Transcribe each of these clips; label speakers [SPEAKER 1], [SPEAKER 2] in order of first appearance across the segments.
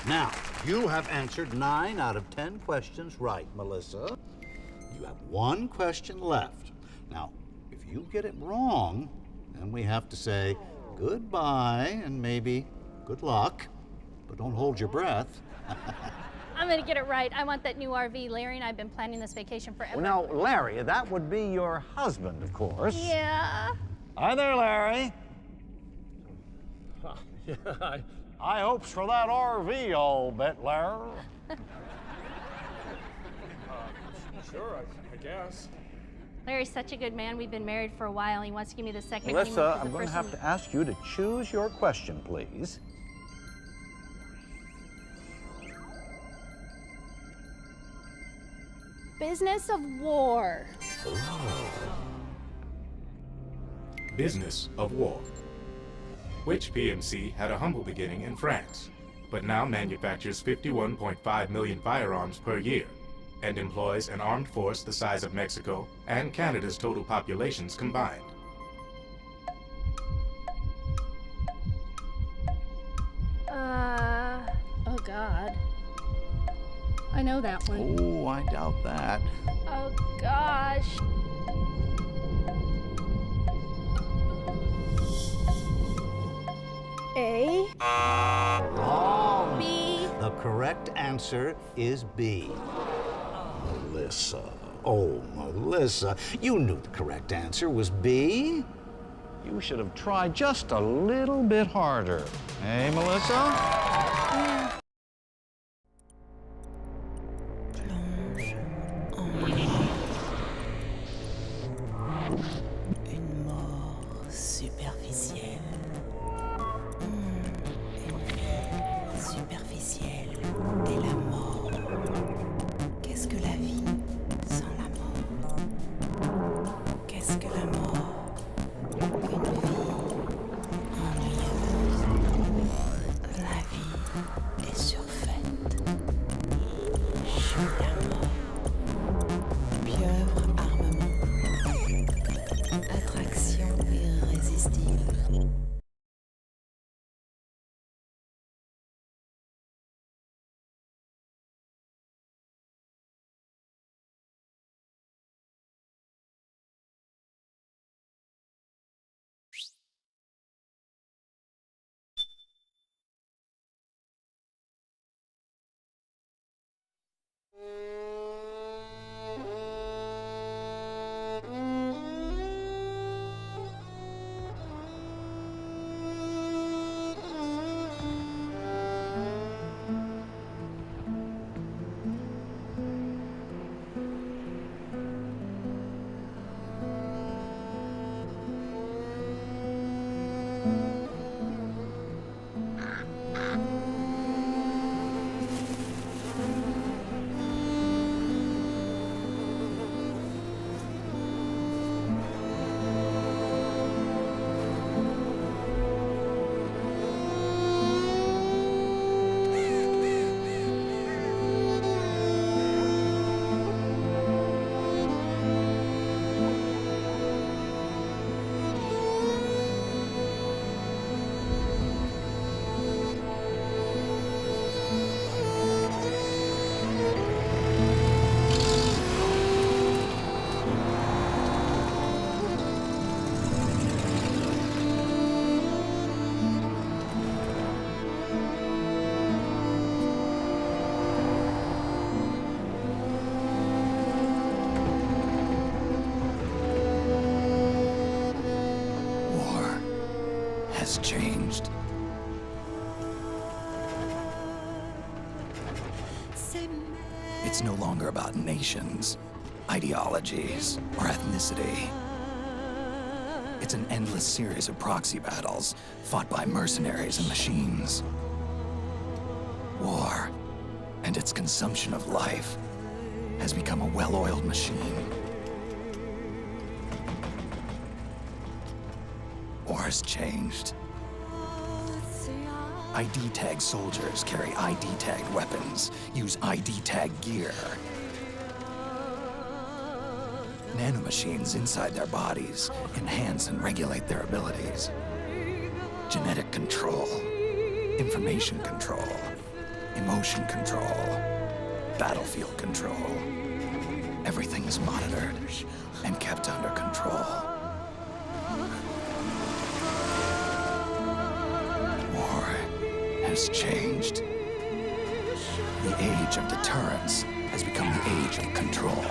[SPEAKER 1] Now, you have answered 9 out of 10 questions right, Melissa. You have 1 question left. Now, if you get it wrong, then we have to say goodbye and maybe good luck, but don't hold your breath.
[SPEAKER 2] I'm gonna get it right. I want that new RV. Larry and I have been planning this vacation forever.
[SPEAKER 3] Well, now, Larry, that would be your husband, of course.
[SPEAKER 2] Yeah.
[SPEAKER 3] Hi there, Larry.
[SPEAKER 4] Yeah,
[SPEAKER 3] High hopes for that RV, I'll bet, Larry.
[SPEAKER 4] sure, I guess.
[SPEAKER 2] Larry's such a good man. We've been married for a while. He wants to give me the second
[SPEAKER 3] Melissa,
[SPEAKER 2] honeymoon 'cause
[SPEAKER 3] I'm
[SPEAKER 2] the
[SPEAKER 3] going to
[SPEAKER 2] first
[SPEAKER 3] have
[SPEAKER 2] one-
[SPEAKER 3] to ask you to choose your question, please.
[SPEAKER 2] Business of war.
[SPEAKER 5] Business of war. Which PMC had a humble beginning in France, but now manufactures 51.5 million firearms per year and employs an armed force the size of Mexico and Canada's total populations combined.
[SPEAKER 2] Oh God. I know that one.
[SPEAKER 1] Oh, I doubt that.
[SPEAKER 2] Oh gosh. A.
[SPEAKER 1] Wrong.
[SPEAKER 2] B.
[SPEAKER 1] The correct answer is B. Melissa. Oh, Melissa. You knew the correct answer was B.
[SPEAKER 3] You should have tried just a little bit harder. Hey, Melissa?
[SPEAKER 6] Une mort superficielle. Une vie superficielle et la mort. Qu'est-ce que la vie sans la mort? Qu'est-ce que la mort? Une vie ennuyeuse. La vie est surfaite. Je suis la mort. Pieuvre armement. Attraction irrésistible.
[SPEAKER 7] War has changed. It's no longer about nations, ideologies, or ethnicity. It's an endless series of proxy battles fought by mercenaries and machines. War and its consumption of life has become a well-oiled machine. War has changed. ID tag soldiers carry ID tagged weapons, use ID tag gear. Nanomachines inside their bodies enhance and regulate their abilities. Genetic control, information control, emotion control, battlefield control. Everything is monitored and kept under control. War has changed. The age of deterrence has become the age of control.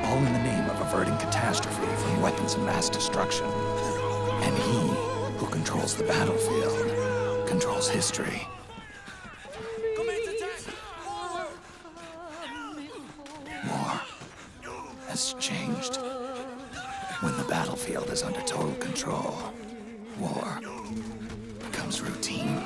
[SPEAKER 7] All in the name of averting catastrophe from weapons of mass destruction. And he who controls the battlefield controls history. War has changed. When the battlefield is under total control, war becomes routine.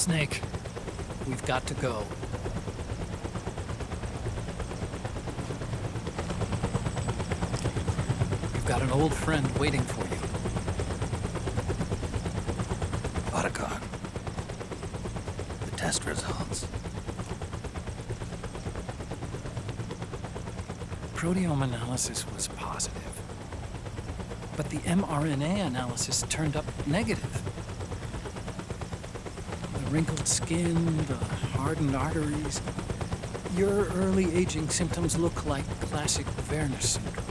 [SPEAKER 8] Snake, we've got to go. You've got an old friend waiting for you.
[SPEAKER 7] Otacon. The test results.
[SPEAKER 8] Proteome analysis was positive, but the mRNA analysis turned up negative. The wrinkled skin, the hardened arteries. Your early aging symptoms look like classic Werner syndrome.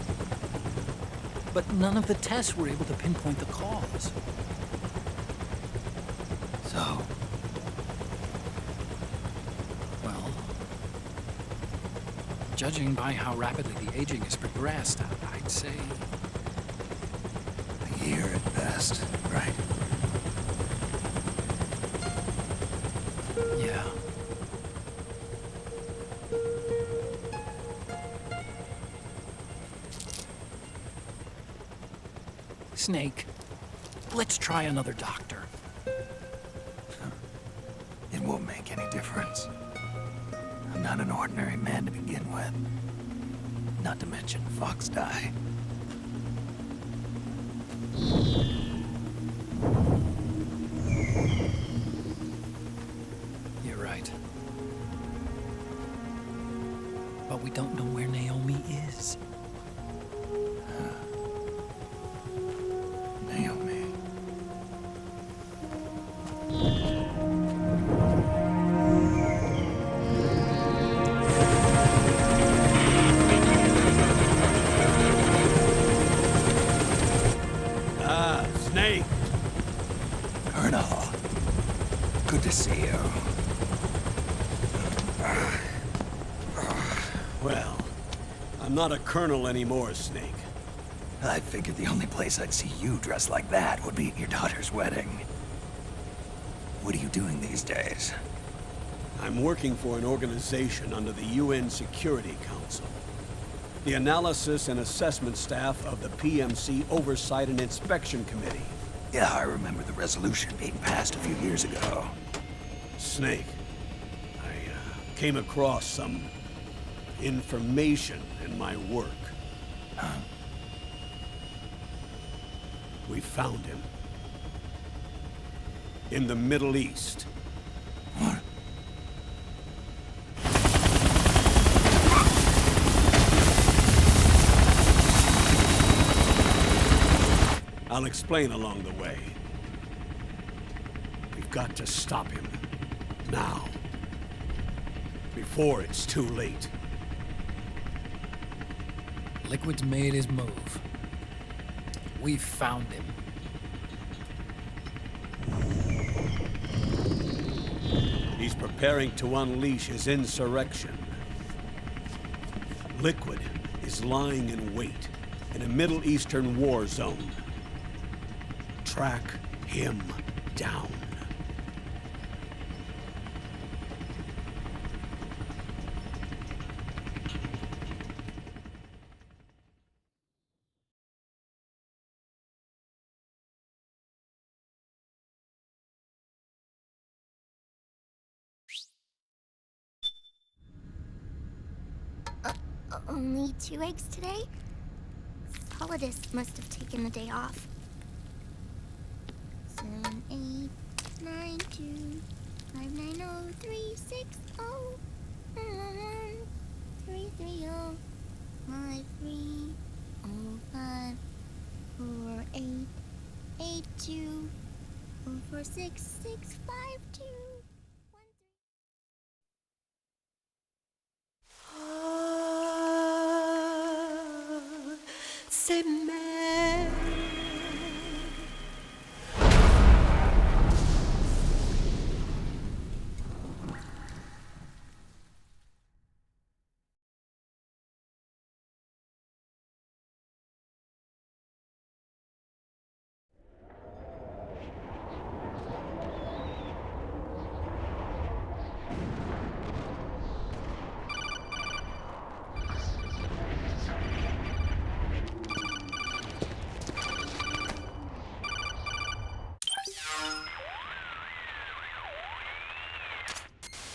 [SPEAKER 8] But none of the tests were able to pinpoint the cause.
[SPEAKER 7] So,
[SPEAKER 8] Well, judging by how rapidly the aging has progressed, I'd say
[SPEAKER 7] a year at best, right?
[SPEAKER 8] yeah. Snake, let's try another doctor.
[SPEAKER 7] It won't make any difference. I'm not an ordinary man to begin with. Not to mention Fox die.
[SPEAKER 8] You're right. But we don't know where Naomi is.
[SPEAKER 7] Naomi.
[SPEAKER 9] Snake!
[SPEAKER 7] Colonel. Good to see you.
[SPEAKER 9] Well, I'm not a colonel anymore, Snake.
[SPEAKER 7] I figured the only place I'd see you dressed like that would be at your daughter's wedding. What are you doing these days?
[SPEAKER 9] I'm working for an organization under the UN Security Council. The Analysis and Assessment Staff of the PMC Oversight and Inspection Committee.
[SPEAKER 7] Yeah, I remember the resolution being passed a few years ago.
[SPEAKER 9] Snake, I came across some information in my work.
[SPEAKER 7] Huh?
[SPEAKER 9] We found him. In the Middle East.
[SPEAKER 7] What?
[SPEAKER 9] I'll explain along the way. We've got to stop him. Now. Before it's too late.
[SPEAKER 8] Liquid's made his move. We've found him.
[SPEAKER 9] He's preparing to unleash his insurrection. Liquid is lying in wait in a Middle Eastern war zone. Track him down.
[SPEAKER 10] Only 2 eggs today? Solidus must have taken the day off. 7, 8, 9, 2, 5, 9, 0, 3, 6, 0, 3, 3, 0, 5, 3, 0, 5, 4, 8, 8, 2, 4, 4, 6, 6, 5, 2.
[SPEAKER 6] C'est mère.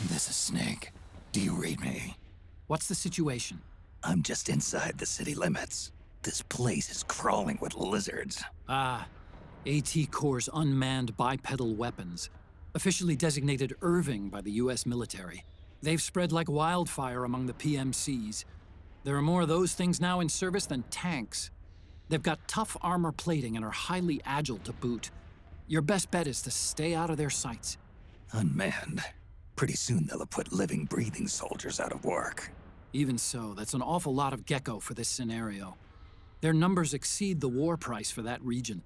[SPEAKER 7] This is Snake. Do you read me?
[SPEAKER 8] What's the situation?
[SPEAKER 7] I'm just inside the city limits. This place is crawling with lizards.
[SPEAKER 8] Ah, AT Corps' unmanned bipedal weapons, officially designated Irving by the US military. They've spread like wildfire among the PMCs. There are more of those things now in service than tanks. They've got tough armor plating and are highly agile to boot. Your best bet is to stay out of their sights.
[SPEAKER 7] Unmanned. Pretty soon they'll have put living, breathing soldiers out of work.
[SPEAKER 8] Even so, that's an awful lot of gecko for this scenario. Their numbers exceed the war price for that region.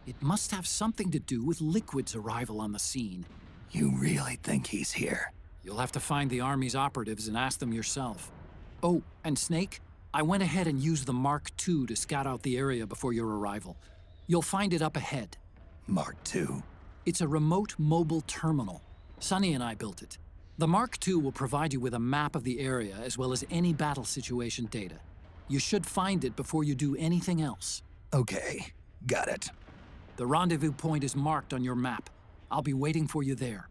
[SPEAKER 8] It must have something to do with Liquid's arrival on the scene.
[SPEAKER 7] You really think he's here?
[SPEAKER 8] You'll have to find the Army's operatives and ask them yourself. Oh, and Snake, I went ahead and used the Mark II to scout out the area before your arrival. You'll find it up ahead.
[SPEAKER 7] Mark II?
[SPEAKER 8] It's a remote mobile terminal. Sonny and I built it. The Mark II will provide you with a map of the area as well as any battle situation data. You should find it before you do anything else.
[SPEAKER 7] Okay, got it.
[SPEAKER 8] The rendezvous point is marked on your map. I'll be waiting for you there.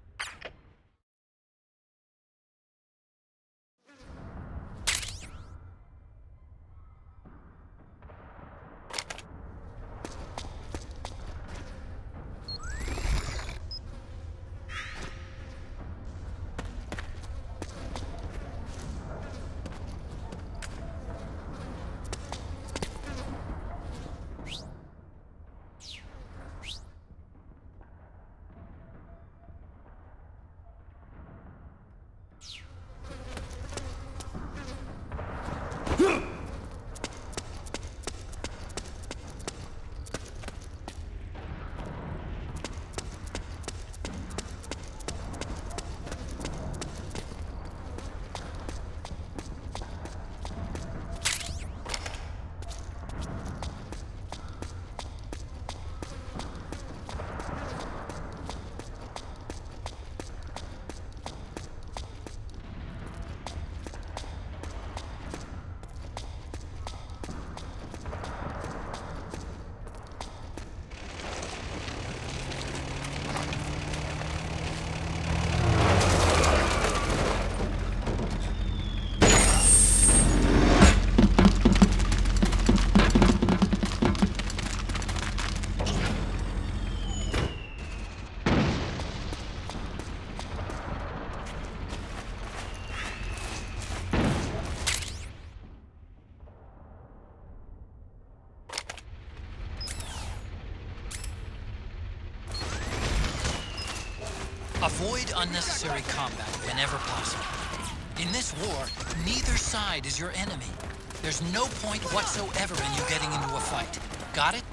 [SPEAKER 8] Avoid unnecessary combat whenever possible. In this war, neither side is your enemy. There's no point whatsoever in you getting into a fight. Got it?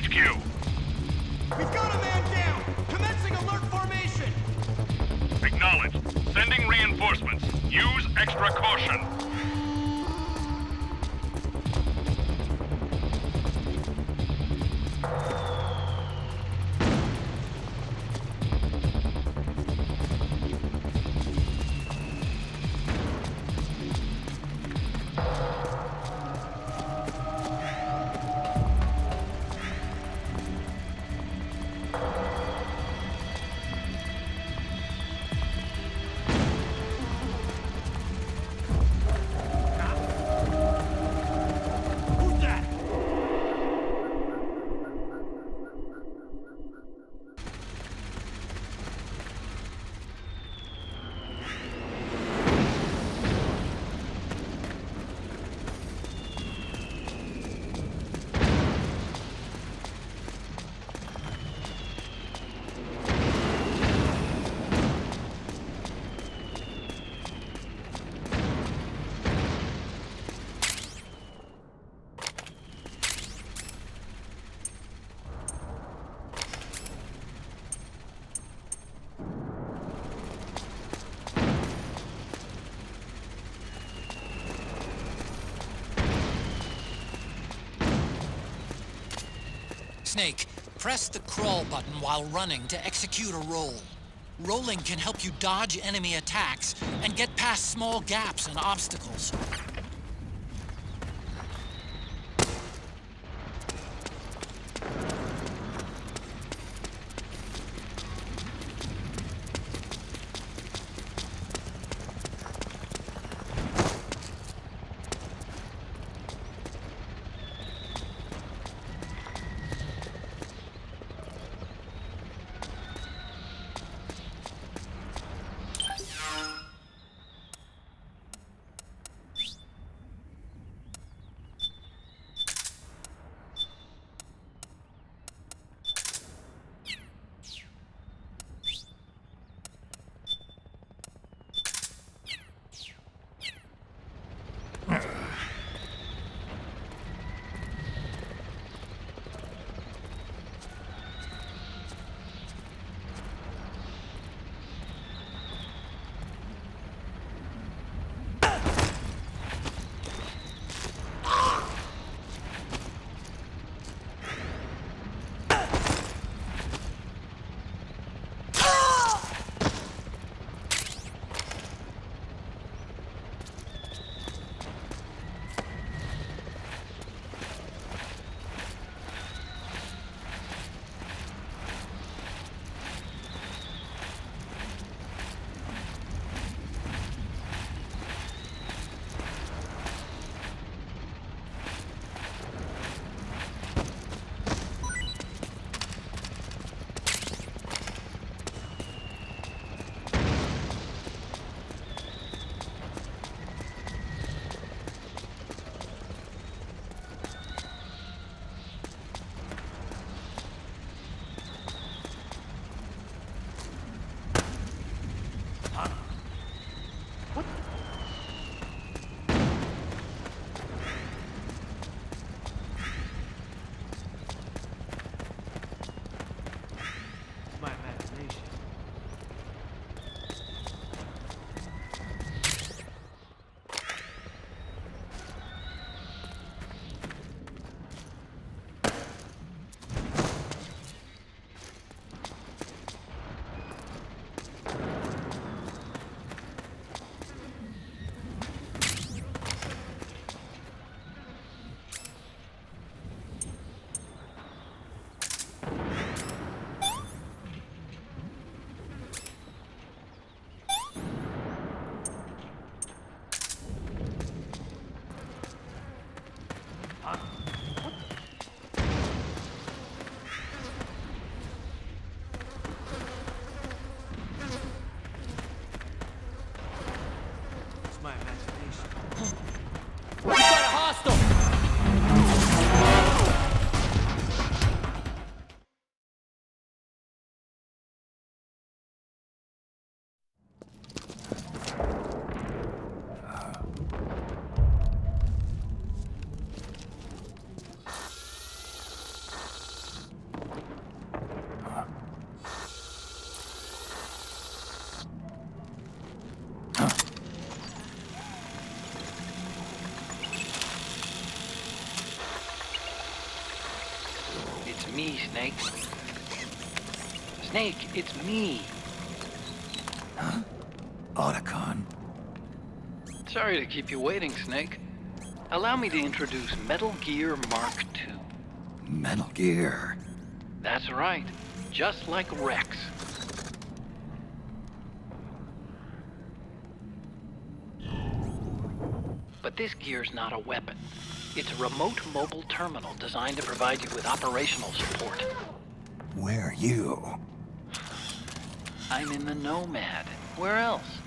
[SPEAKER 11] HQ.
[SPEAKER 12] We've got a man down! Commencing alert formation!
[SPEAKER 11] Acknowledged. Sending reinforcements. Use extra caution.
[SPEAKER 8] Snake, press the crawl button while running to execute a roll. Rolling can help you dodge enemy attacks and get past small gaps and obstacles. me, Snake. Snake, it's me.
[SPEAKER 7] Huh? Otacon.
[SPEAKER 8] Sorry to keep you waiting, Snake. Allow me to introduce Metal Gear Mark II.
[SPEAKER 7] Metal Gear.
[SPEAKER 8] That's right. Just like Rex. But this gear's not a weapon. It's a remote mobile terminal designed to provide you with operational support.
[SPEAKER 7] Where are you?
[SPEAKER 8] I'm in the Nomad. Where else?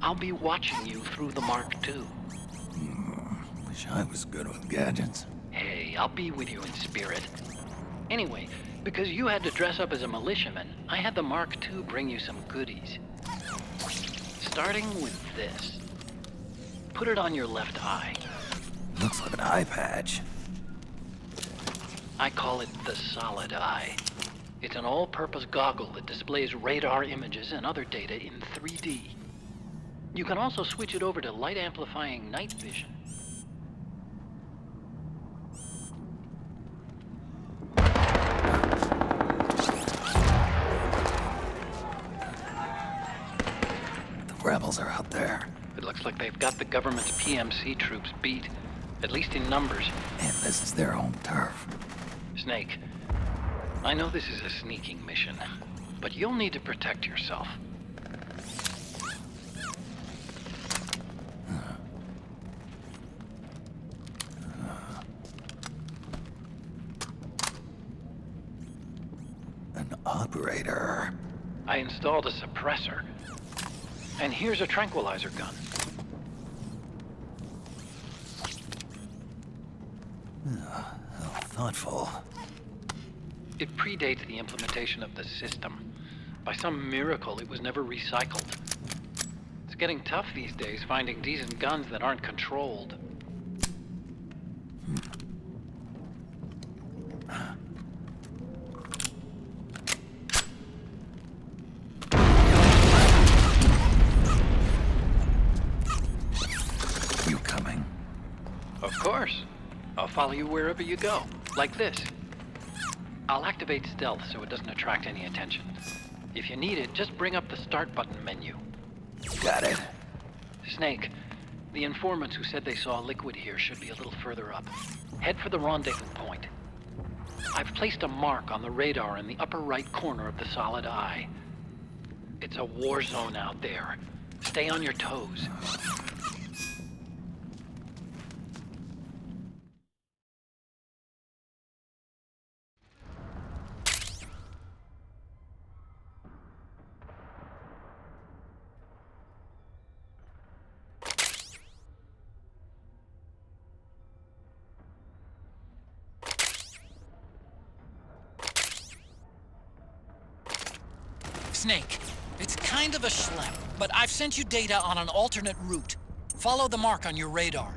[SPEAKER 8] I'll be watching you through the Mark II.
[SPEAKER 7] Wish I was good with gadgets.
[SPEAKER 8] Hey, I'll be with you in spirit. Anyway, because you had to dress up as a militiaman, I had the Mark II bring you some goodies. Starting with this. Put it on your left eye.
[SPEAKER 7] Looks like an eye patch.
[SPEAKER 8] I call it the Solid Eye. It's an all-purpose goggle that displays radar images and other data in 3D. You can also switch it over to light-amplifying night vision.
[SPEAKER 7] The rebels are out there.
[SPEAKER 8] It looks like they've got the government's PMC troops beat, at least in numbers.
[SPEAKER 7] And this is their home turf.
[SPEAKER 8] Snake, I know this is a sneaking mission, but you'll need to protect yourself.
[SPEAKER 7] An operator.
[SPEAKER 8] I installed a suppressor. And here's a tranquilizer gun.
[SPEAKER 7] How thoughtful.
[SPEAKER 8] It predates the implementation of the system. By some miracle, it was never recycled. It's getting tough these days finding decent guns that aren't controlled.
[SPEAKER 7] You coming?
[SPEAKER 8] Of course. I'll follow you wherever you go, like this. I'll activate stealth so it doesn't attract any attention. If you need it, just bring up the start button menu.
[SPEAKER 7] Got it.
[SPEAKER 8] Snake, the informants who said they saw liquid here should be a little further up. Head for the rendezvous point. I've placed a mark on the radar in the upper right corner of the Solid Eye. It's a war zone out there. Stay on your toes.
[SPEAKER 13] Snake, it's kind of a schlep, but I've sent you data on an alternate route. Follow the mark on your radar.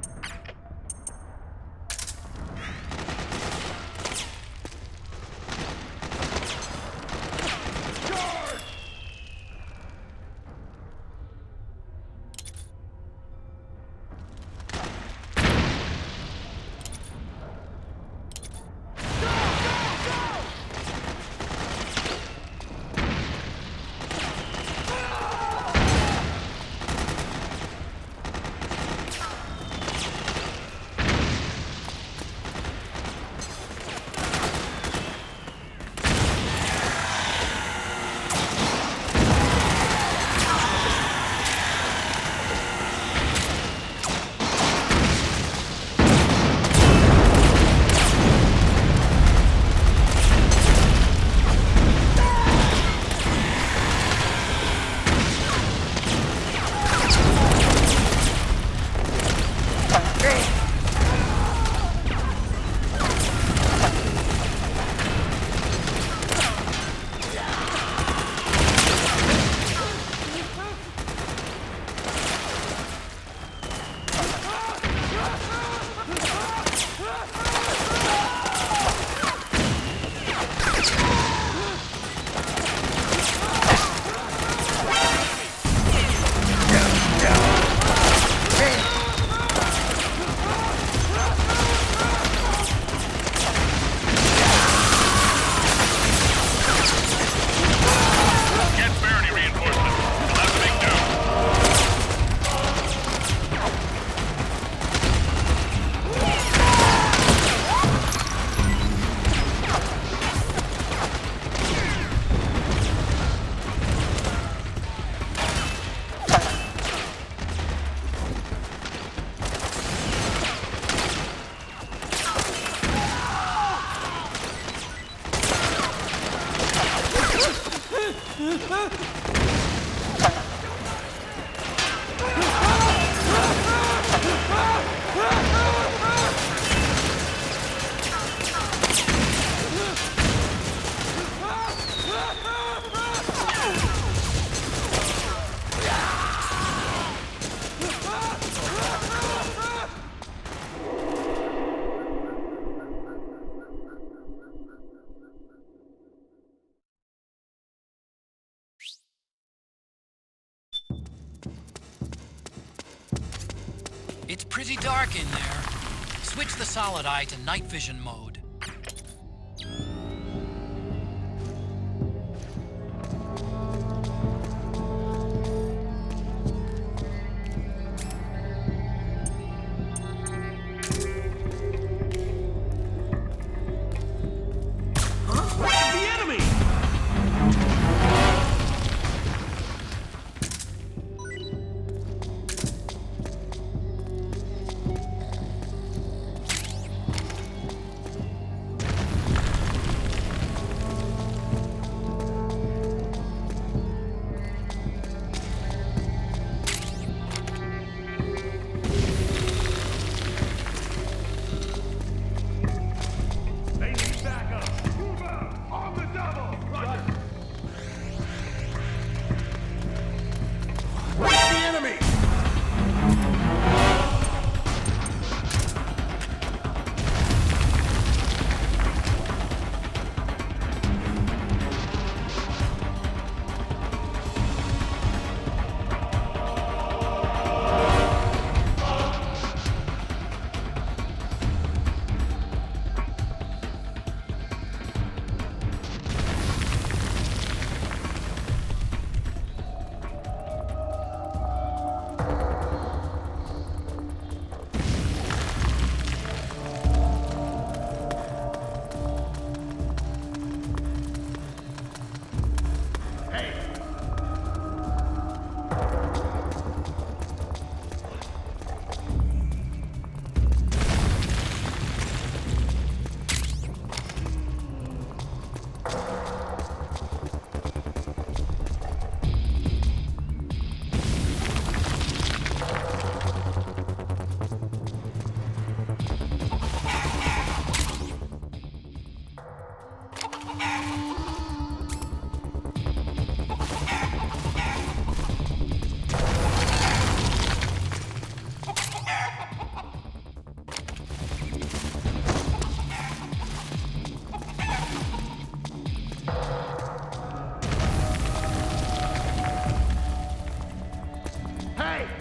[SPEAKER 13] It's pretty dark in there. Switch the solid eye to night vision mode.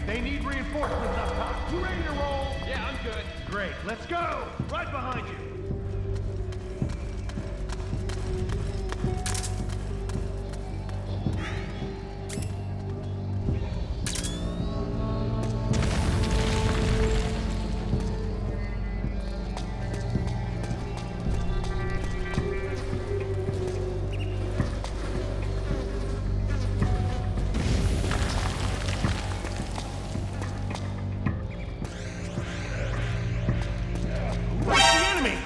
[SPEAKER 12] They need reinforcements up top. You ready to roll?
[SPEAKER 4] Yeah, I'm good.
[SPEAKER 12] Great, let's go! Right behind you. Where's the enemy?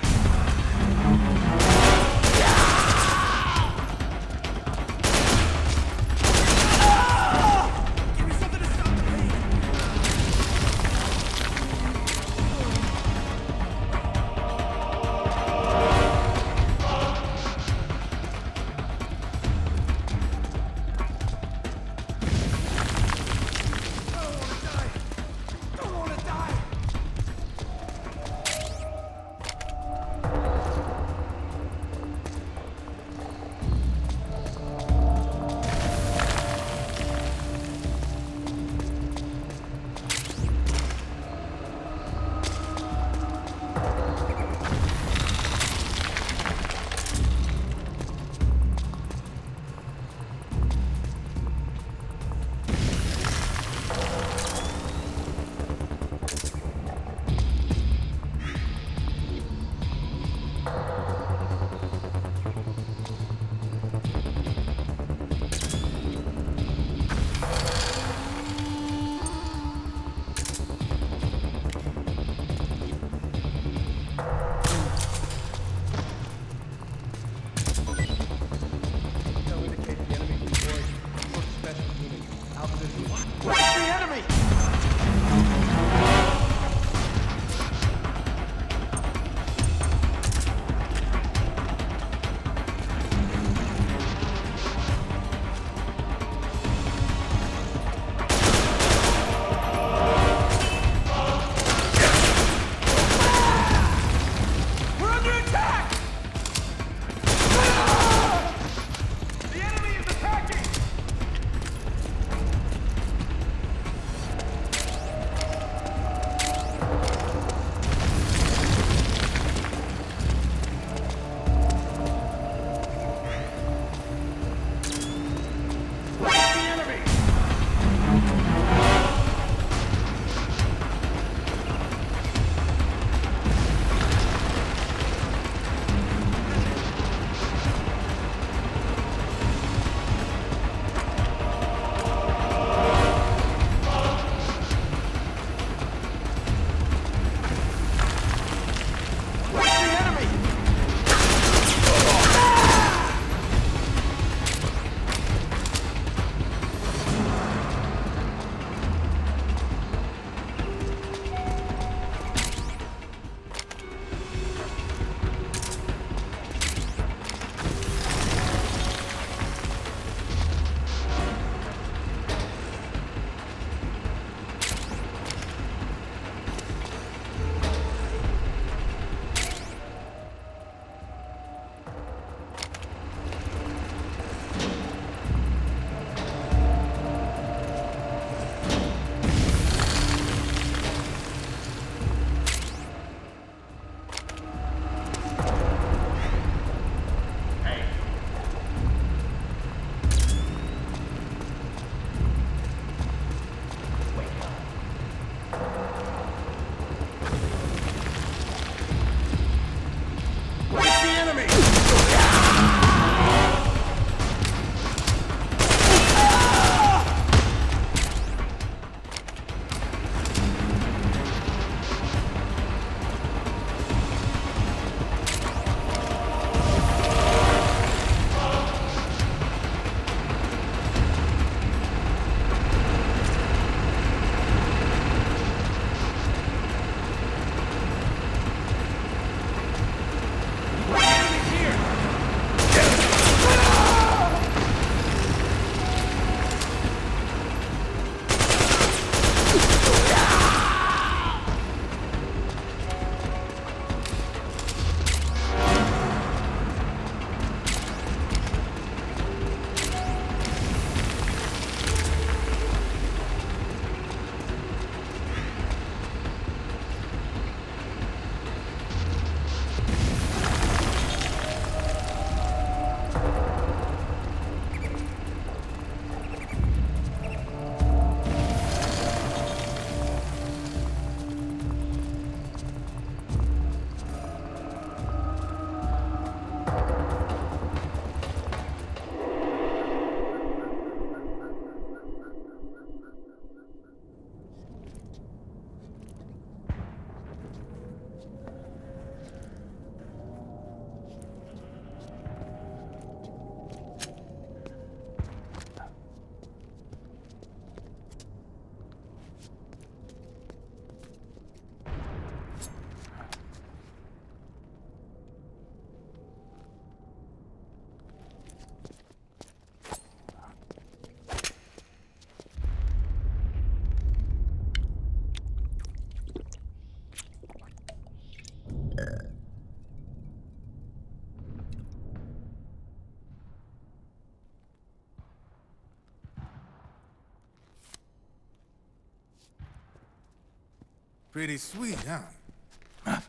[SPEAKER 14] Pretty sweet, huh?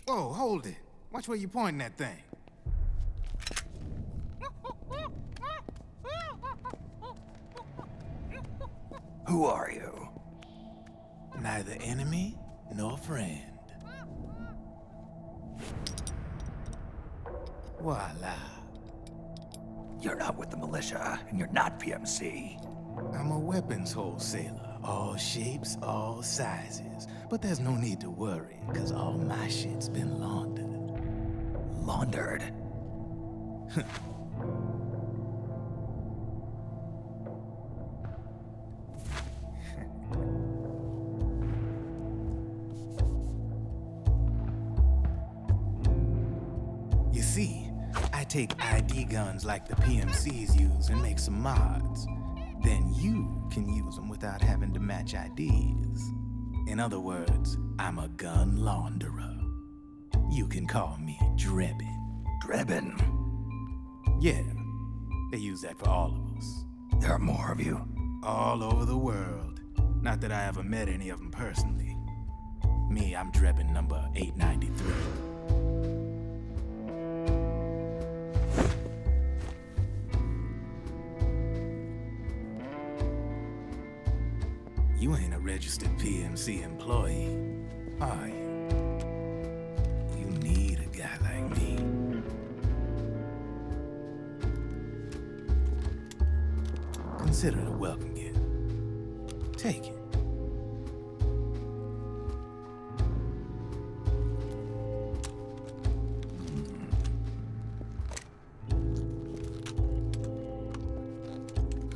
[SPEAKER 14] Whoa, hold it. Watch where you pointing that thing.
[SPEAKER 7] Who are you?
[SPEAKER 14] Neither enemy nor friend. Voila.
[SPEAKER 7] You're not with the militia, and you're not PMC.
[SPEAKER 14] I'm a weapons wholesaler. All shapes, all sizes. But there's no need to worry, because all my shit's been laundered.
[SPEAKER 7] Laundered?
[SPEAKER 14] You see, I take ID guns like the PMCs use and make some mods. Then you can use them without having to match IDs. In other words, I'm a gun launderer. You can call me Drebin.
[SPEAKER 7] Drebin?
[SPEAKER 14] Yeah, they use that for all of us.
[SPEAKER 7] There are more of you?
[SPEAKER 14] All over the world. Not that I ever met any of them personally. Me, I'm Drebin number 893. You ain't a registered PMC employee, are you? You need a guy like me. Consider it a welcome gift. Take it.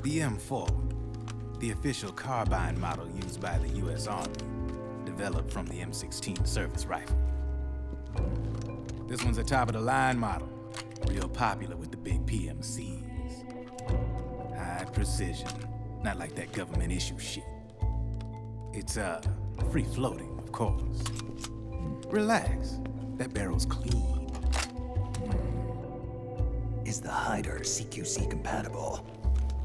[SPEAKER 14] The M4. The official carbine model used by the U.S. Army, developed from the M16 service rifle. This one's a top-of-the-line model, real popular with the big PMCs. High precision, not like that government-issue shit. It's, free-floating, of course. Relax, that barrel's clean.
[SPEAKER 7] Is the hider CQC compatible?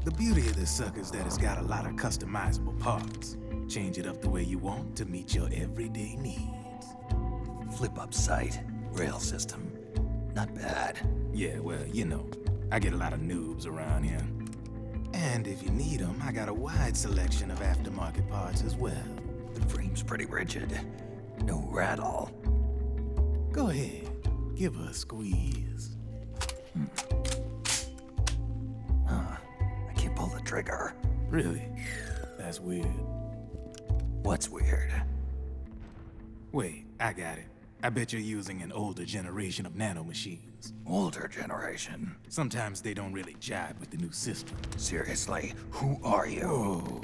[SPEAKER 14] The beauty of this sucker is that it's got a lot of customizable parts. Change it up the way you want to meet your everyday needs.
[SPEAKER 7] Flip-up sight, rail system. Not bad.
[SPEAKER 14] Yeah, well, you know, I get a lot of noobs around here. And if you need them, I got a wide selection of aftermarket parts as well.
[SPEAKER 7] The frame's pretty rigid. No rattle.
[SPEAKER 14] Go ahead, give her a squeeze.
[SPEAKER 7] Pull the trigger.
[SPEAKER 14] Really? That's weird.
[SPEAKER 7] What's weird?
[SPEAKER 14] Wait, I got it. I bet you're using an older generation of nanomachines.
[SPEAKER 7] Older generation?
[SPEAKER 14] Sometimes they don't really jive with the new system.
[SPEAKER 7] Seriously, who are you?
[SPEAKER 14] Whoa.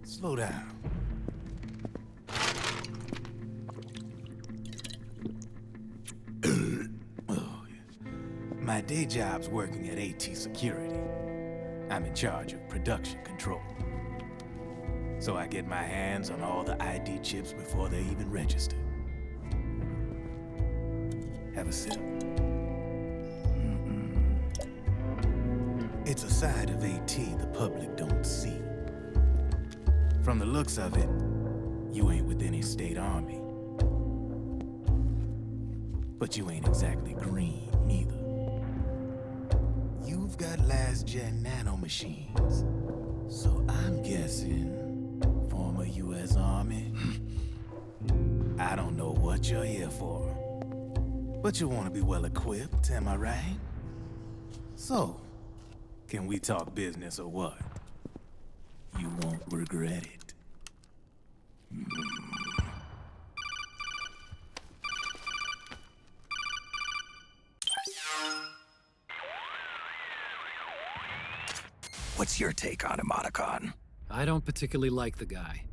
[SPEAKER 14] Slow down. Oh, yeah. My day job's working at AT Security. I'm in charge of production control. So I get my hands on all the ID chips before they even register. Have a sip. It's a side of AT the public don't see. From the looks of it, you ain't with any state army. But you ain't exactly green, neither. You've got last-gen nanomachines. So I'm guessing former U.S. Army. I don't know what you're here for. But you want to be well-equipped, am I right? So, can we talk business or what? You won't regret it.
[SPEAKER 7] What's your take on him, Otacon?
[SPEAKER 8] I don't particularly like the guy.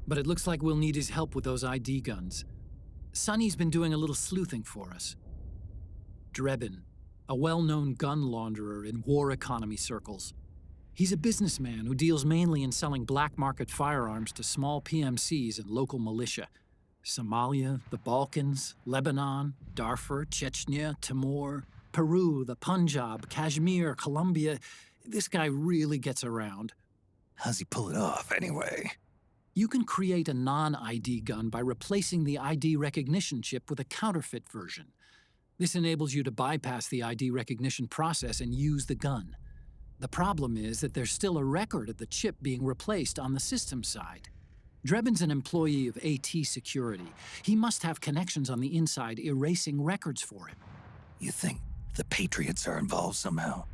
[SPEAKER 8] But it looks like we'll need his help with those ID guns. Sonny's been doing a little sleuthing for us. Drebin, a well-known gun launderer in war economy circles. He's a businessman who deals mainly in selling black-market firearms to small PMCs and local militia. Somalia, the Balkans, Lebanon, Darfur, Chechnya, Timor, Peru, the Punjab, Kashmir, Colombia. This guy really gets around.
[SPEAKER 7] How's he pull it off, anyway?
[SPEAKER 8] You can create a non-ID gun by replacing the ID recognition chip with a counterfeit version. This enables you to bypass the ID recognition process and use the gun. The problem is that there's still a record of the chip being replaced on the system side. Drebin's an employee of AT Security. He must have connections on the inside erasing records for him.
[SPEAKER 7] You think the Patriots are involved somehow?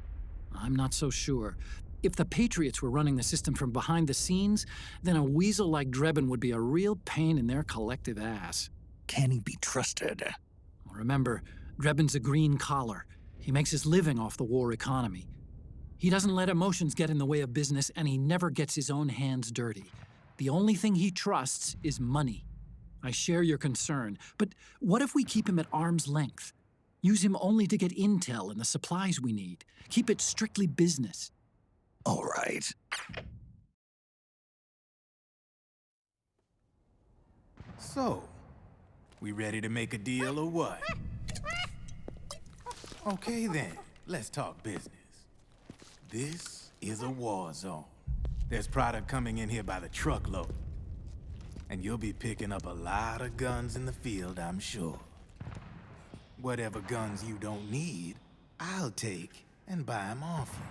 [SPEAKER 8] I'm not so sure. If the Patriots were running the system from behind the scenes, then a weasel like Drebin would be a real pain in their collective ass.
[SPEAKER 7] Can he be trusted?
[SPEAKER 8] Remember, Drebin's a green collar. He makes his living off the war economy. He doesn't let emotions get in the way of business, and he never gets his own hands dirty. The only thing he trusts is money. I share your concern, but what if we keep him at arm's length? Use him only to get intel and the supplies we need. Keep it strictly business.
[SPEAKER 7] All right.
[SPEAKER 14] So, we ready to make a deal or what? Okay then, let's talk business. This is a war zone. There's product coming in here by the truckload. And you'll be picking up a lot of guns in the field, I'm sure. Whatever guns you don't need, I'll take and buy them off you.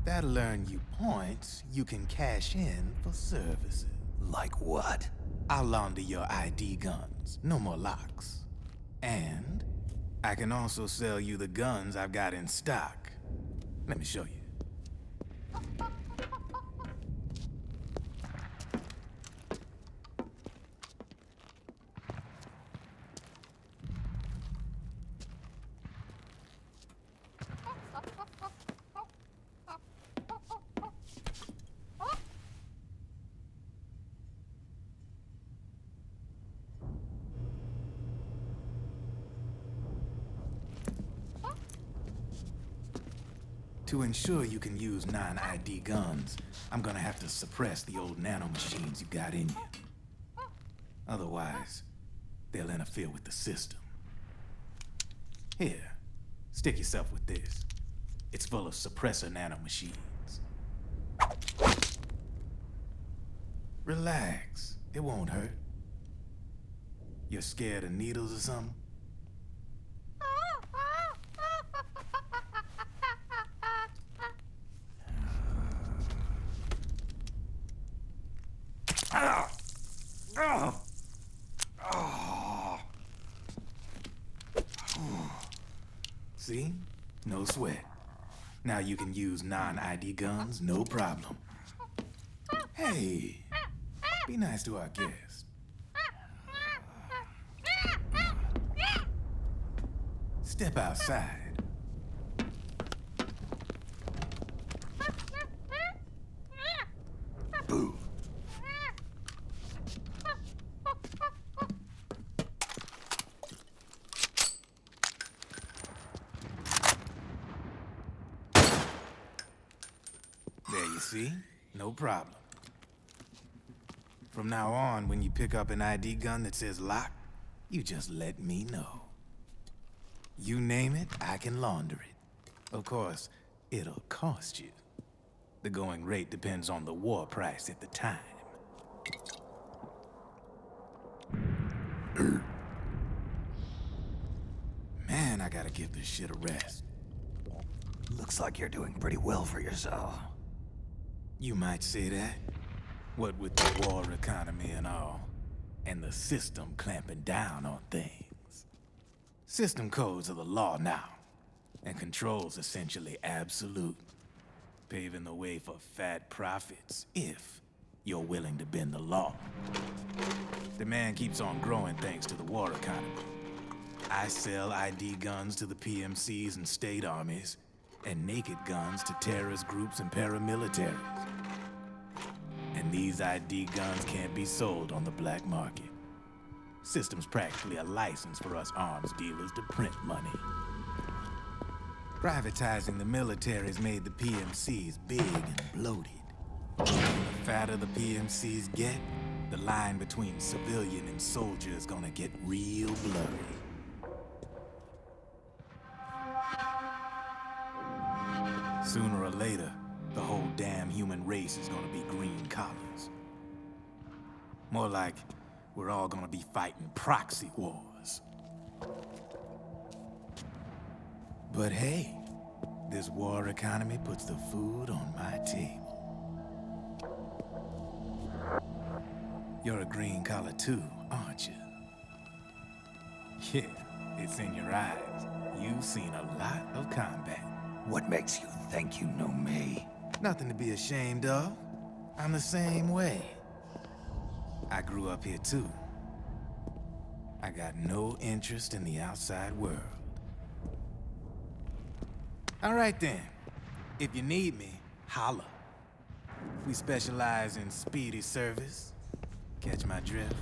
[SPEAKER 14] That'll earn you points you can cash in for services.
[SPEAKER 7] Like what?
[SPEAKER 14] I'll launder your ID guns, no more locks. And I can also sell you the guns I've got in stock. Let me show you. To ensure you can use non-ID guns, I'm gonna have to suppress the old nanomachines you got in you. Otherwise, they'll interfere with the system. Here, stick yourself with this. It's full of suppressor nanomachines. Relax, it won't hurt. You're scared of needles or something? See? No sweat. Now you can use non-ID guns, no problem. Hey, be nice to our guest. Step outside. Boo. There you see? No problem. From now on, when you pick up an ID gun that says lock, you just let me know. You name it, I can launder it. Of course, it'll cost you. The going rate depends on the war price at the time. Man, I gotta give this shit a rest.
[SPEAKER 7] Looks like you're doing pretty well for yourself.
[SPEAKER 14] You might say that. What with the war economy and all, and the system clamping down on things. System codes are the law now, and control's essentially absolute, paving the way for fat profits if you're willing to bend the law. Demand keeps on growing thanks to the war economy. I sell ID guns to the PMCs and state armies, and naked guns to terrorist groups and paramilitaries. And these ID guns can't be sold on the black market. System's practically a license for us arms dealers to print money. Privatizing the military's made the PMCs big and bloated. The fatter the PMCs get, the line between civilian and soldier is gonna get real blurry. Sooner or later, the whole damn human race is gonna be green collars. More like we're all gonna be fighting proxy wars. But hey, this war economy puts the food on my table. You're a green collar too, aren't you? Yeah, it's in your eyes. You've seen a lot of combat.
[SPEAKER 7] What makes you think you know me?
[SPEAKER 14] Nothing to be ashamed of. I'm the same way. I grew up here too. I got no interest in the outside world. All right then. If you need me, holla. We specialize in speedy service. Catch my drift?